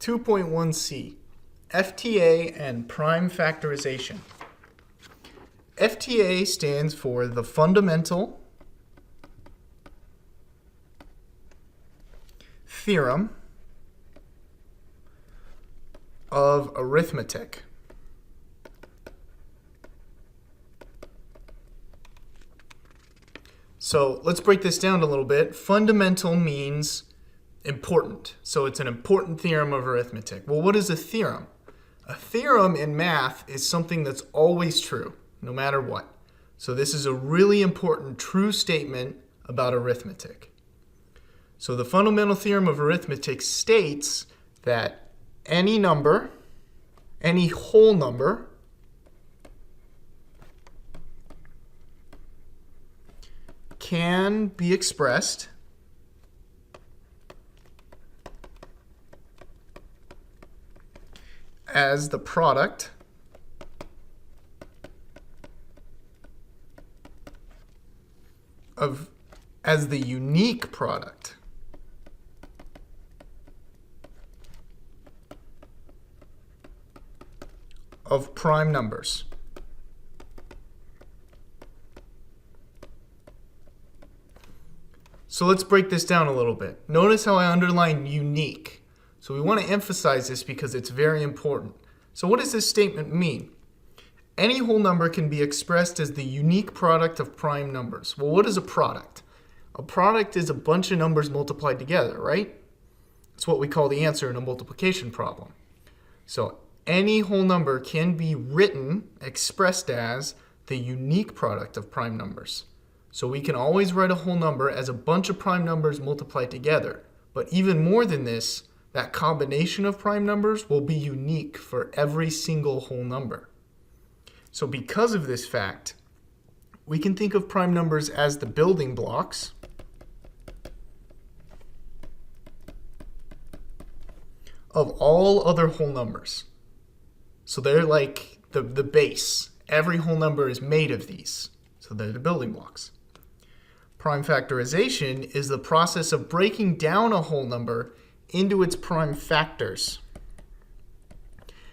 2.1c, FTA and prime factorization. FTA stands for the fundamental theorem of arithmetic. So let's break this down a little bit. Fundamental means important. So it's an important theorem of arithmetic. Well, what is a theorem? A theorem in math is something that's always true, no matter what. So this is a really important true statement about arithmetic. So the fundamental theorem of arithmetic states that any number, any whole number, can be expressed as the product of, as the unique product of prime numbers. So let's break this down a little bit. Notice how I underlined unique. So we want to emphasize this because it's very important. So what does this statement mean? Any whole number can be expressed as the unique product of prime numbers. Well, what is a product? A product is a bunch of numbers multiplied together, right? It's what we call the answer in a multiplication problem. So any whole number can be written, expressed as the unique product of prime numbers. So we can always write a whole number as a bunch of prime numbers multiplied together. But even more than this, that combination of prime numbers will be unique for every single whole number. So because of this fact, we can think of prime numbers as the building blocks of all other whole numbers. So they're like the base. Every whole number is made of these. So they're the building blocks. Prime factorization is the process of breaking down a whole number into its prime factors.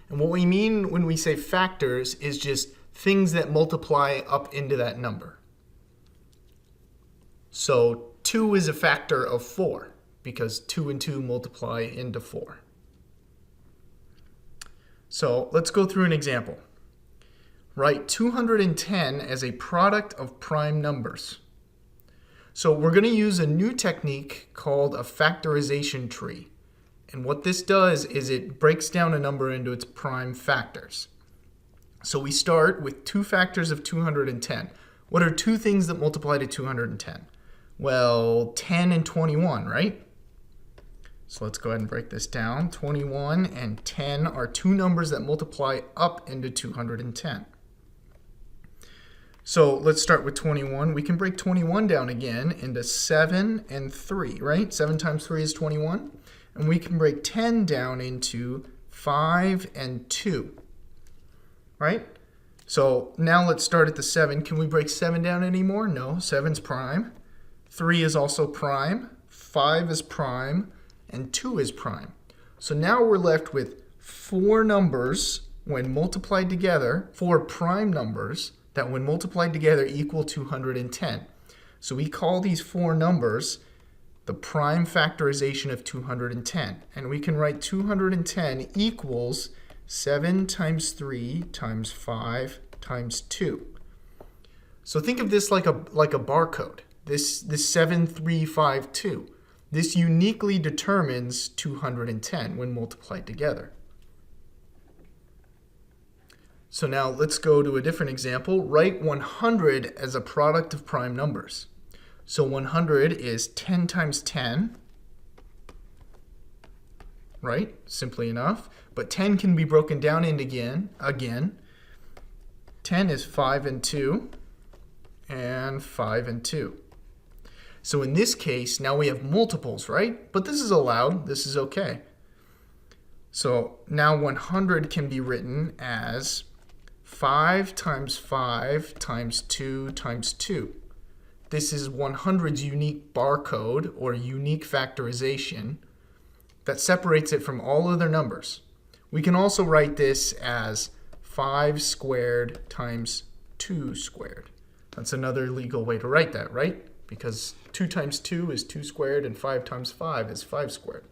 And what we mean when we say factors is just things that multiply up into that number. So 2 is a factor of 4 because 2 and 2 multiply into 4. So let's go through an example. Write 210 as a product of prime numbers. So we're going to use a new technique called a factorization tree. And what this does is it breaks down a number into its prime factors. So we start with 2 factors of 210. What are 2 things that multiply to 210? Well, 10 and 21, right? So let's go ahead and break this down. 21 and 10 are 2 numbers that multiply up into 210. So let's start with 21. We can break 21 down again into 7 and 3, right? 7 times 3 is 21. And we can break 10 down into 5 and 2, right? So now let's start at the 7. Can we break 7 down anymore? No, 7's prime. 3 is also prime. 5 is prime. And 2 is prime. So now we're left with 4 numbers when multiplied together, 4 prime numbers that when multiplied together equal 210. So we call these 4 numbers the prime factorization of 210. And we can write 210 equals 7 times 3 times 5 times 2. So think of this like a barcode. This 7352. This uniquely determines 210 when multiplied together. So now let's go to a different example. Write 100 as a product of prime numbers. So 100 is 10 times 10, right? Simply enough. But 10 can be broken down into again. 10 is 5 and 2, and 5 and 2. So in this case, now we have multiples, right? But this is allowed. This is okay. So now 100 can be written as 5 times 5 times 2 times 2. This is 100's unique barcode or unique factorization that separates it from all other numbers. We can also write this as 5 squared times 2 squared. That's another legal way to write that, right? Because 2 times 2 is 2 squared and 5 times 5 is 5 squared.